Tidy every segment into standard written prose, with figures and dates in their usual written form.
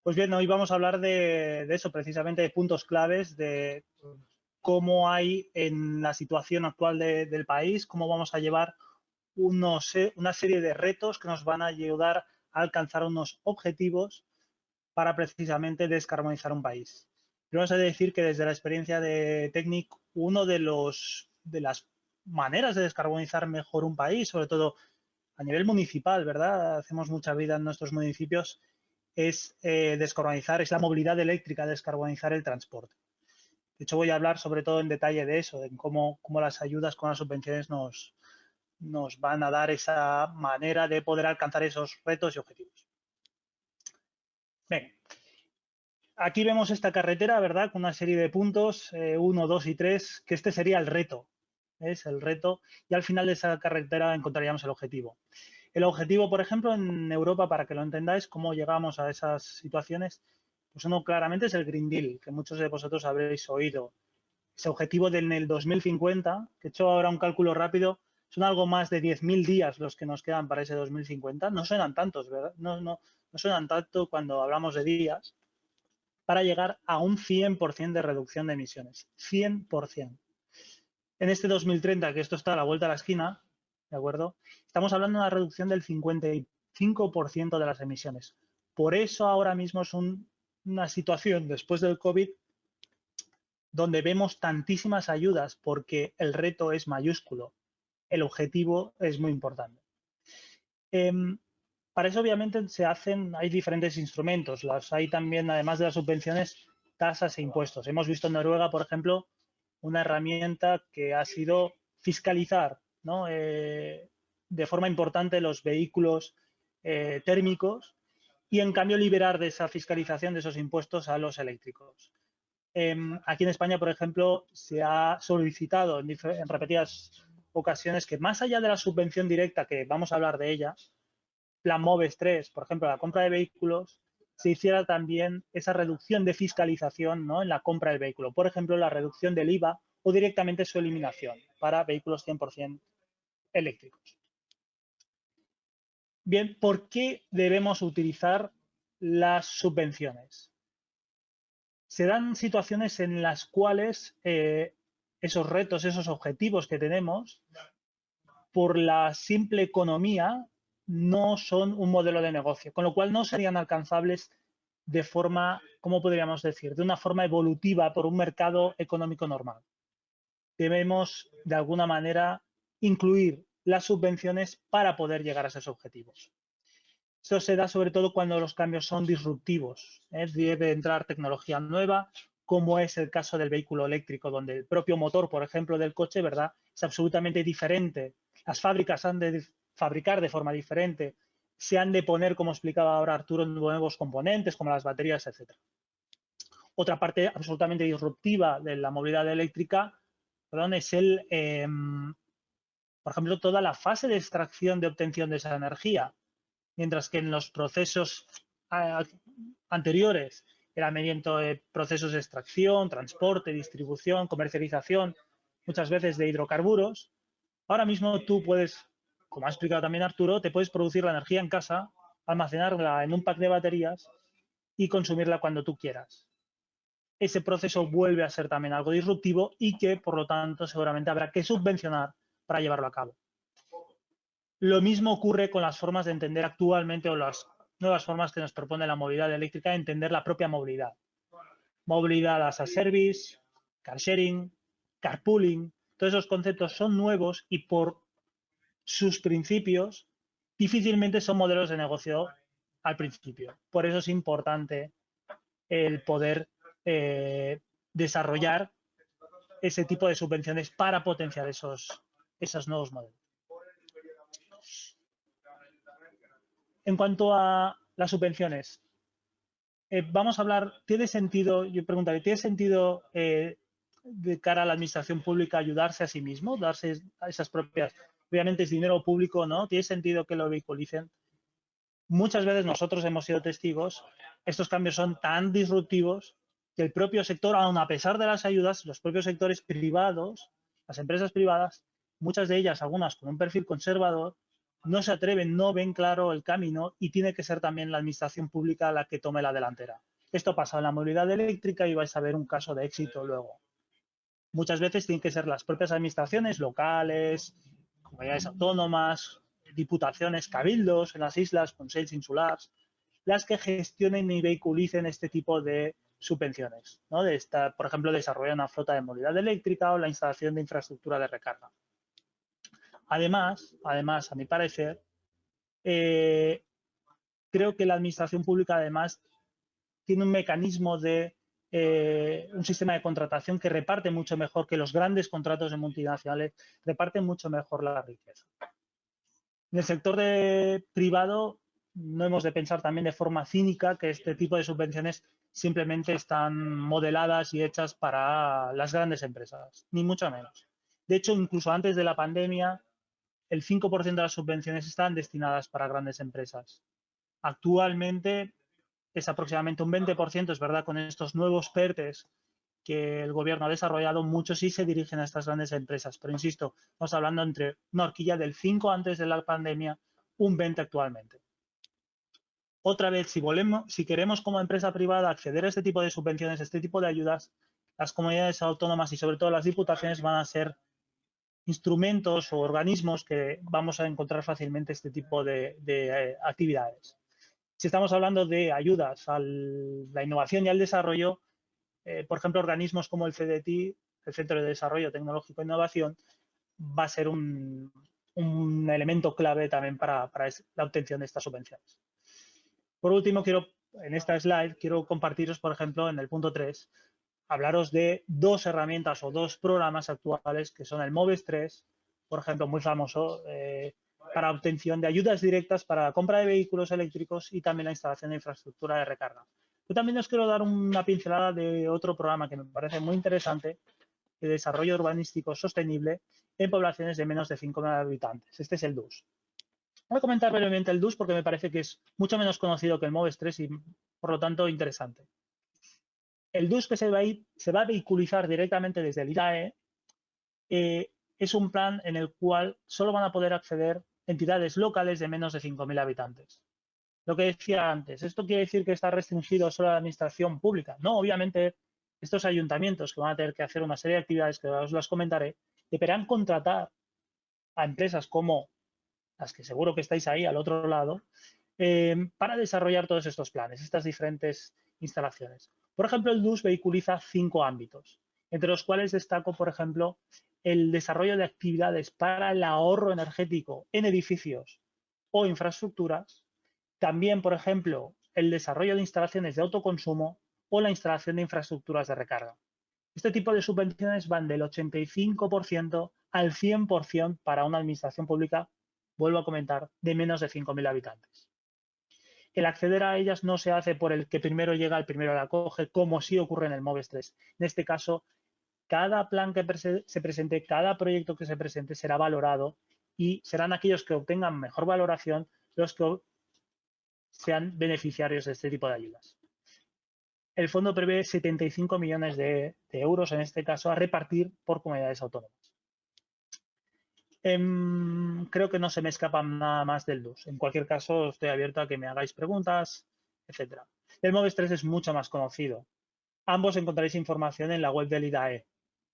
Pues bien, hoy vamos a hablar de eso, precisamente de puntos claves, de cómo hay en la situación actual del país, cómo vamos a llevar una serie de retos que nos van a ayudar a alcanzar unos objetivos para precisamente descarbonizar un país. Pero vamos a decir que desde la experiencia de Technic, uno de las maneras de descarbonizar mejor un país, sobre todo a nivel municipal, ¿verdad? Hacemos mucha vida en nuestros municipios, es descarbonizar, es la movilidad eléctrica, descarbonizar el transporte. De hecho, voy a hablar sobre todo en detalle de eso, de cómo las ayudas con las subvenciones nos van a dar esa manera de poder alcanzar esos retos y objetivos. Bien, aquí vemos esta carretera, ¿verdad? Con una serie de puntos, 1, 2 y 3, que este sería el reto. Es el reto y al final de esa carretera encontraríamos el objetivo. El objetivo, por ejemplo, en Europa, para que lo entendáis, cómo llegamos a esas situaciones, pues uno claramente es el Green Deal, que muchos de vosotros habréis oído. Ese objetivo en el 2050, que he hecho ahora un cálculo rápido, son algo más de 10.000 días los que nos quedan para ese 2050. No suenan tantos, ¿verdad? No suenan tanto cuando hablamos de días, para llegar a un 100% de reducción de emisiones. 100%. En este 2030, que esto está a la vuelta de la esquina, ¿de acuerdo? Estamos hablando de una reducción del 55% de las emisiones. Por eso ahora mismo es una situación después del COVID donde vemos tantísimas ayudas porque el reto es mayúsculo, el objetivo es muy importante. Para eso obviamente hay diferentes instrumentos, hay también, además de las subvenciones, tasas e impuestos. Hemos visto en Noruega, por ejemplo, una herramienta que ha sido fiscalizar, ¿no? De forma importante los vehículos térmicos y en cambio liberar de esa fiscalización de esos impuestos a los eléctricos. Aquí en España, por ejemplo, se ha solicitado en repetidas ocasiones que más allá de la subvención directa, que vamos a hablar de ella, Plan MOVES 3, por ejemplo, la compra de vehículos, se hiciera también esa reducción de fiscalización, ¿no? En la compra del vehículo. Por ejemplo, la reducción del IVA o directamente su eliminación para vehículos 100% eléctricos. Bien, ¿por qué debemos utilizar las subvenciones? Se dan situaciones en las cuales esos retos, esos objetivos que tenemos, por la simple economía, no son un modelo de negocio, con lo cual no serían alcanzables de forma, ¿cómo podríamos decir?, de una forma evolutiva por un mercado económico normal. Debemos, de alguna manera, incluir las subvenciones para poder llegar a esos objetivos. Esto se da sobre todo cuando los cambios son disruptivos. Debe entrar tecnología nueva, como es el caso del vehículo eléctrico, donde el propio motor, por ejemplo, del coche, ¿verdad?, es absolutamente diferente. Las fábricas han de fabricar de forma diferente, se han de poner, como explicaba ahora Arturo, nuevos componentes como las baterías, etc. Otra parte absolutamente disruptiva de la movilidad eléctrica, perdón, es por ejemplo, toda la fase de extracción de obtención de esa energía. Mientras que en los procesos anteriores era mediante procesos de extracción, transporte, distribución, comercialización, muchas veces de hidrocarburos. Ahora mismo tú puedes, como ha explicado también Arturo, te puedes producir la energía en casa, almacenarla en un pack de baterías y consumirla cuando tú quieras. Ese proceso vuelve a ser también algo disruptivo y que, por lo tanto, seguramente habrá que subvencionar para llevarlo a cabo. Lo mismo ocurre con las formas de entender actualmente o las nuevas formas que nos propone la movilidad eléctrica, entender la propia movilidad. Movilidad as a service, car sharing, carpooling, todos esos conceptos son nuevos y por sus principios difícilmente son modelos de negocio al principio. Por eso es importante el poder desarrollar ese tipo de subvenciones para potenciar esos nuevos modelos. En cuanto a las subvenciones, vamos a hablar, ¿tiene sentido, yo preguntaría, ¿tiene sentido de cara a la administración pública ayudarse a sí mismo, darse a esas propias, obviamente es dinero público, ¿no? ¿Tiene sentido que lo vehiculicen? Muchas veces nosotros hemos sido testigos, estos cambios son tan disruptivos que el propio sector, aun a pesar de las ayudas, los propios sectores privados, las empresas privadas, muchas de ellas, algunas con un perfil conservador, no se atreven, no ven claro el camino y tiene que ser también la administración pública la que tome la delantera. Esto pasa en la movilidad eléctrica y vais a ver un caso de éxito luego. Muchas veces tienen que ser las propias administraciones locales, comunidades autónomas, diputaciones, cabildos en las islas, consejos insulares, las que gestionen y vehiculicen este tipo de subvenciones, ¿no? De esta, por ejemplo, desarrollar una flota de movilidad eléctrica o la instalación de infraestructura de recarga. Además, a mi parecer, creo que la administración pública además tiene un mecanismo de un sistema de contratación que reparte mucho mejor que los grandes contratos de multinacionales, reparten mucho mejor la riqueza. En el sector privado no hemos de pensar también de forma cínica que este tipo de subvenciones simplemente están modeladas y hechas para las grandes empresas, ni mucho menos. De hecho, incluso antes de la pandemia, el 5% de las subvenciones están destinadas para grandes empresas. Actualmente es aproximadamente un 20%, es verdad, con estos nuevos PERTES que el gobierno ha desarrollado, muchos sí se dirigen a estas grandes empresas, pero insisto, estamos hablando entre una horquilla del 5 antes de la pandemia, un 20 actualmente. Otra vez, si queremos como empresa privada acceder a este tipo de subvenciones, a este tipo de ayudas, las comunidades autónomas y sobre todo las diputaciones van a ser instrumentos o organismos que vamos a encontrar fácilmente este tipo de actividades. Si estamos hablando de ayudas a la innovación y al desarrollo, por ejemplo, organismos como el CDTI, el Centro de Desarrollo Tecnológico e Innovación, va a ser un elemento clave también para la obtención de estas subvenciones. Por último, en esta slide, quiero compartiros, por ejemplo, en el punto 3, hablaros de dos herramientas o dos programas actuales que son el MOVES 3, por ejemplo, muy famoso, para obtención de ayudas directas para la compra de vehículos eléctricos y también la instalación de infraestructura de recarga. Yo también os quiero dar una pincelada de otro programa que me parece muy interesante, de desarrollo urbanístico sostenible en poblaciones de menos de 5.000 habitantes. Este es el DUS. Voy a comentar brevemente el DUS porque me parece que es mucho menos conocido que el MOVES 3 y, por lo tanto, interesante. El DUS que se va a vehiculizar directamente desde el IDAE es un plan en el cual solo van a poder acceder entidades locales de menos de 5.000 habitantes. Lo que decía antes, ¿esto quiere decir que está restringido solo a la administración pública? No, obviamente, estos ayuntamientos que van a tener que hacer una serie de actividades que os las comentaré, deberán contratar a empresas como las que seguro que estáis ahí al otro lado, para desarrollar todos estos planes, estas diferentes instalaciones. Por ejemplo, el DUS vehiculiza 5 ámbitos, entre los cuales destaco, por ejemplo, el desarrollo de actividades para el ahorro energético en edificios o infraestructuras. También, por ejemplo, el desarrollo de instalaciones de autoconsumo o la instalación de infraestructuras de recarga. Este tipo de subvenciones van del 85% al 100% para una administración pública, vuelvo a comentar, de menos de 5.000 habitantes. El acceder a ellas no se hace por el que primero llega, el primero la coge, como sí ocurre en el MOVES 3. En este caso, cada plan que se presente, cada proyecto que se presente será valorado y serán aquellos que obtengan mejor valoración los que sean beneficiarios de este tipo de ayudas. El fondo prevé 75 millones de euros, en este caso, a repartir por comunidades autónomas. Creo que no se me escapa nada más del DUS. En cualquier caso, estoy abierto a que me hagáis preguntas, etc. El MOVES 3 es mucho más conocido. Ambos encontraréis información en la web del IDAE.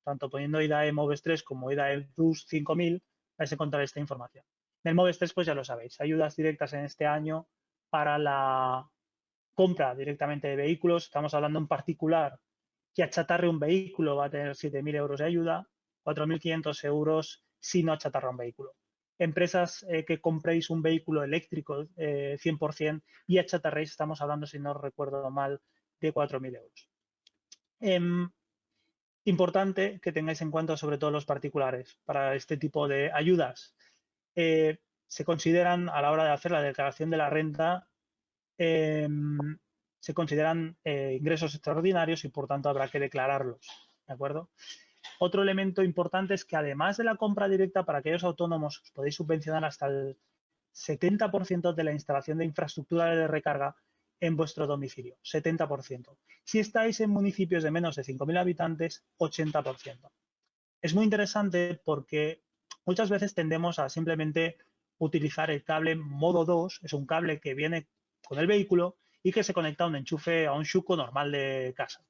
Tanto poniendo IDAE MOVES 3 como IDAE DUS 5000 vais a encontrar esta información. En el MOVES 3, pues ya lo sabéis, ayudas directas en este año para la compra directamente de vehículos. Estamos hablando en particular que achatarre un vehículo va a tener 7.000 euros de ayuda, 4.500 euros si no achatarra un vehículo. Empresas que compréis un vehículo eléctrico 100% y achatarréis, estamos hablando, si no recuerdo mal, de 4.000 euros. Importante que tengáis en cuenta sobre todo los particulares para este tipo de ayudas. Se consideran a la hora de hacer la declaración de la renta, se consideran ingresos extraordinarios y por tanto habrá que declararlos, ¿de acuerdo? Otro elemento importante es que además de la compra directa para aquellos autónomos os podéis subvencionar hasta el 70% de la instalación de infraestructura de recarga en vuestro domicilio, 70%. Si estáis en municipios de menos de 5.000 habitantes, 80%. Es muy interesante porque muchas veces tendemos a simplemente utilizar el cable modo 2, es un cable que viene con el vehículo y que se conecta a un enchufe, a un Shuko normal de casa.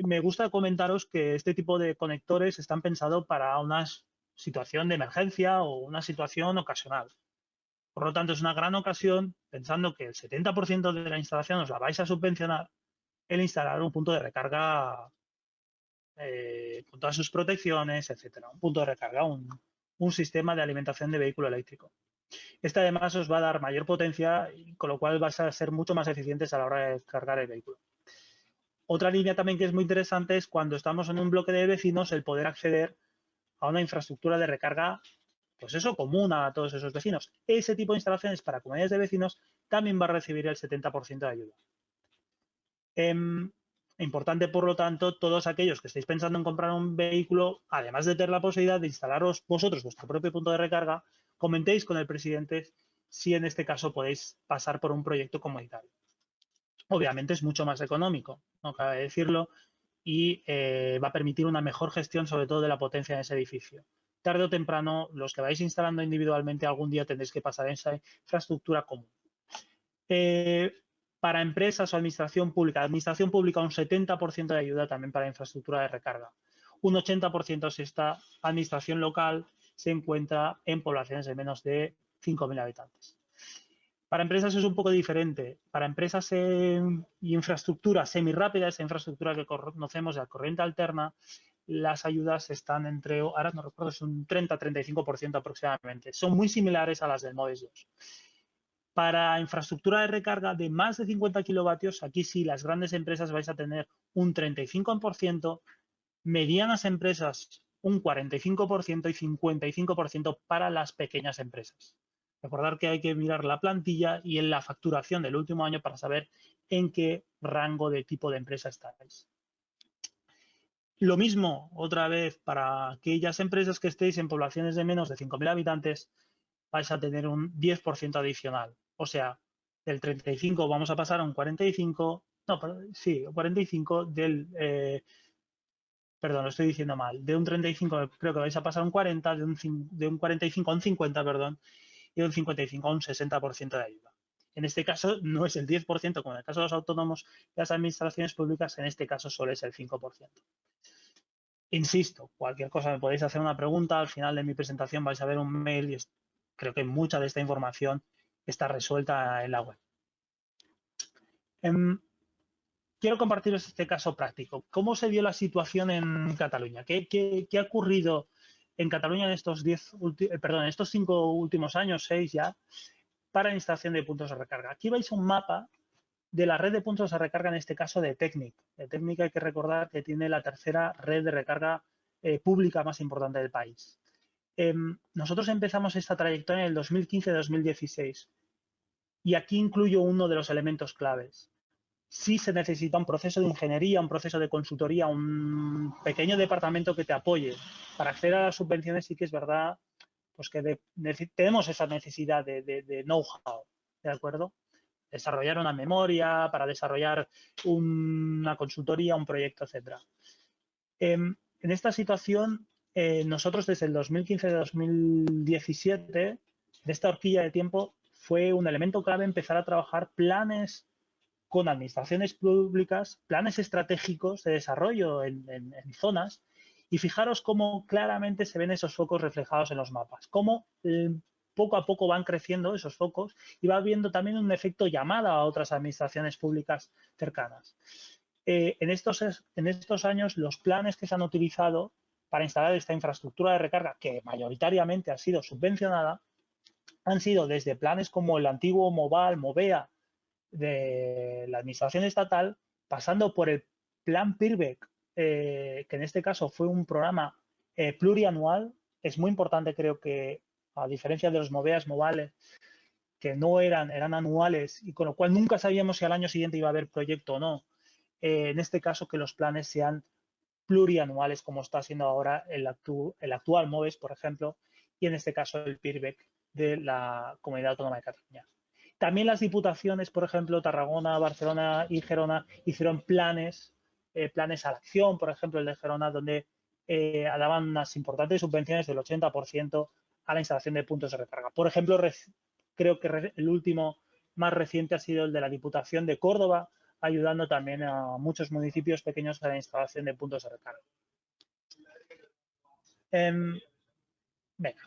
Me gusta comentaros que este tipo de conectores están pensados para una situación de emergencia o una situación ocasional. Por lo tanto, es una gran ocasión, pensando que el 70% de la instalación os la vais a subvencionar, el instalar un punto de recarga con todas sus protecciones, etcétera. Un punto de recarga, un sistema de alimentación de vehículo eléctrico. Este además os va a dar mayor potencia, con lo cual vais a ser mucho más eficientes a la hora de cargar el vehículo. Otra línea también que es muy interesante es cuando estamos en un bloque de vecinos, el poder acceder a una infraestructura de recarga, pues eso, común a todos esos vecinos. Ese tipo de instalaciones para comunidades de vecinos también va a recibir el 70% de ayuda. Importante, por lo tanto, todos aquellos que estéis pensando en comprar un vehículo, además de tener la posibilidad de instalaros vosotros vuestro propio punto de recarga, comentéis con el presidente si en este caso podéis pasar por un proyecto comunitario. Obviamente es mucho más económico, no cabe decirlo, y va a permitir una mejor gestión, sobre todo de la potencia de ese edificio. Tarde o temprano, los que vais instalando individualmente, algún día tendréis que pasar en esa infraestructura común. Para empresas o administración pública un 70% de ayuda también para infraestructura de recarga. Un 80% si esta administración local se encuentra en poblaciones de menos de 5.000 habitantes. Para empresas es un poco diferente. Para empresas y infraestructura semirápida, esa infraestructura que conocemos de corriente alterna, las ayudas están entre, ahora no recuerdo, es un 30-35% aproximadamente. Son muy similares a las del MODES 2. Para infraestructura de recarga de más de 50 kilovatios, aquí sí, las grandes empresas vais a tener un 35%, medianas empresas un 45% y 55% para las pequeñas empresas. Recordar que hay que mirar la plantilla y en la facturación del último año para saber en qué rango de tipo de empresa estáis. Lo mismo, otra vez, para aquellas empresas que estéis en poblaciones de menos de 5.000 habitantes, vais a tener un 10% adicional. O sea, del 35 vamos a pasar a un 45, no, sí, 45 del, perdón, lo estoy diciendo mal, de un 35 creo que vais a pasar a un 40, de un 45 a un 50, perdón, y de un 55 a un 60% de ayuda. En este caso no es el 10%, como en el caso de los autónomos y las administraciones públicas, en este caso solo es el 5%. Insisto, cualquier cosa me podéis hacer una pregunta, al final de mi presentación vais a ver un mail y creo que mucha de esta información está resuelta en la web. Quiero compartiros este caso práctico. ¿Cómo se dio la situación en Cataluña? ¿Qué ha ocurrido en Cataluña en estos 5 últimos años, 6 ya, para la instalación de puntos de recarga? Aquí veis un mapa de la red de puntos de recarga, en este caso de Technic. De Technic hay que recordar que tiene la tercera red de recarga pública más importante del país. Nosotros empezamos esta trayectoria en el 2015-2016 y aquí incluyo uno de los elementos claves. Sí se necesita un proceso de ingeniería, un proceso de consultoría, un pequeño departamento que te apoye. Para acceder a las subvenciones sí que es verdad pues que tenemos esa necesidad de know-how, ¿de acuerdo? Desarrollar una memoria, para desarrollar una consultoría, un proyecto, etc. En esta situación, nosotros desde el 2015-2017, de esta horquilla de tiempo, fue un elemento clave empezar a trabajar planes con administraciones públicas, planes estratégicos de desarrollo en zonas, y fijaros cómo claramente se ven esos focos reflejados en los mapas, cómo poco a poco van creciendo esos focos y va habiendo también un efecto llamada a otras administraciones públicas cercanas. En estos años, los planes que se han utilizado para instalar esta infraestructura de recarga, que mayoritariamente ha sido subvencionada, han sido desde planes como el antiguo MOVAL, MOVEA, de la administración estatal, pasando por el plan PIRBEC, que en este caso fue un programa plurianual. Es muy importante, creo que, a diferencia de los MOVEAs, MOVALES, que no eran anuales y con lo cual nunca sabíamos si al año siguiente iba a haber proyecto o no. En este caso, que los planes sean plurianuales, como está siendo ahora el actual MOVES, por ejemplo, y en este caso el PIRBEC de la Comunidad Autónoma de Cataluña. También las diputaciones, por ejemplo, Tarragona, Barcelona y Gerona, hicieron planes a la acción, por ejemplo, el de Gerona, donde daban unas importantes subvenciones del 80% a la instalación de puntos de recarga. Por ejemplo, creo que el último más reciente ha sido el de la Diputación de Córdoba, ayudando también a muchos municipios pequeños a la instalación de puntos de recarga. Venga.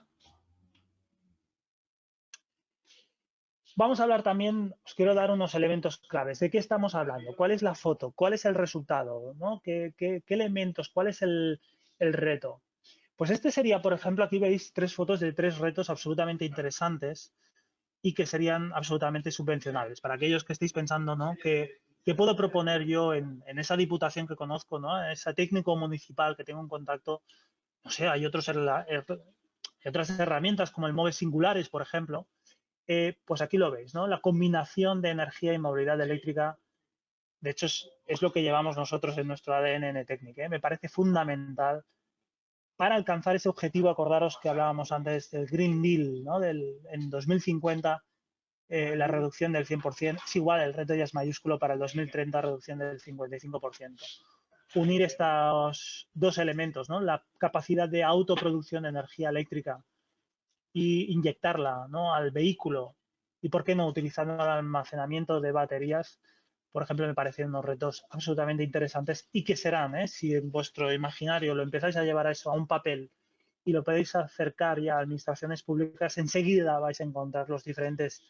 Vamos a hablar también, os quiero dar unos elementos claves. ¿De qué estamos hablando? ¿Cuál es la foto? ¿Cuál es el resultado? ¿No? ¿Qué elementos? ¿Cuál es el reto? Pues este sería, por ejemplo, aquí veis 3 fotos de 3 retos absolutamente interesantes y que serían absolutamente subvencionables. Para aquellos que estéis pensando, ¿no? ¿Qué puedo proponer yo en esa diputación que conozco, ¿no? Ese técnico municipal que tengo en contacto? No sé, hay otras herramientas como el MOVES Singulares, por ejemplo. Pues aquí lo veis, ¿no? La combinación de energía y movilidad eléctrica, de hecho, es lo que llevamos nosotros en nuestro ADN en Etecnic, ¿eh? Me parece fundamental para alcanzar ese objetivo. Acordaros que hablábamos antes del Green Deal, ¿no? En 2050, la reducción del 100%, es igual, el reto ya es mayúsculo para el 2030, reducción del 55%. Unir estos 2 elementos, ¿no? La capacidad de autoproducción de energía eléctrica y inyectarla, ¿no? Al vehículo, y por qué no utilizando el almacenamiento de baterías, por ejemplo, me parecen unos retos absolutamente interesantes y que serán, si en vuestro imaginario lo empezáis a llevar a eso, a un papel, y lo podéis acercar ya a administraciones públicas, enseguida vais a encontrar las diferentes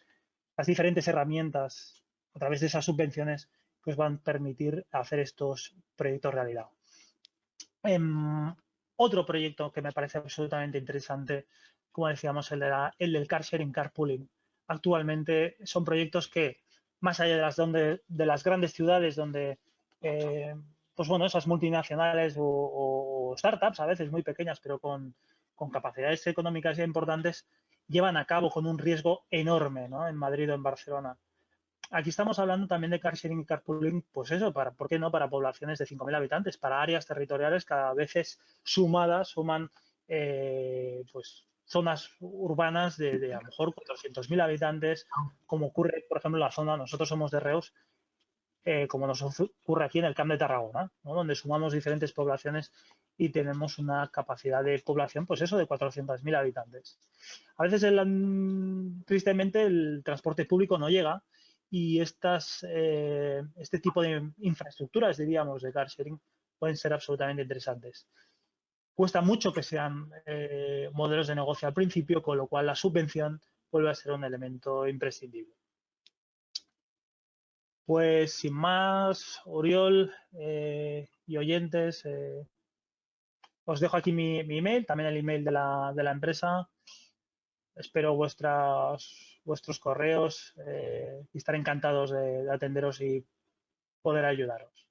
herramientas a través de esas subvenciones que os van a permitir hacer estos proyectos realidad. Otro proyecto que me parece absolutamente interesante, como decíamos, el del car sharing, carpooling. Actualmente son proyectos que, más allá de las grandes ciudades donde, pues bueno, esas multinacionales o startups, a veces muy pequeñas, pero con capacidades económicas ya importantes, llevan a cabo con un riesgo enorme, ¿no? En Madrid o en Barcelona. Aquí estamos hablando también de car sharing y carpooling, pues eso, ¿por qué no? Para poblaciones de 5.000 habitantes, para áreas territoriales cada vez suman pues zonas urbanas de a lo mejor 400.000 habitantes, como ocurre, por ejemplo, en la zona, nosotros somos de Reus, como nos ocurre aquí en el Camp de Tarragona, ¿no? Donde sumamos diferentes poblaciones y tenemos una capacidad de población, pues eso, de 400.000 habitantes. A veces, tristemente, el transporte público no llega y este tipo de infraestructuras, diríamos, de car sharing pueden ser absolutamente interesantes. Cuesta mucho que sean modelos de negocio al principio, con lo cual la subvención vuelve a ser un elemento imprescindible. Pues sin más, Oriol y oyentes, os dejo aquí mi email, también el email de la empresa. Espero vuestros correos y estaré encantados de atenderos y poder ayudaros.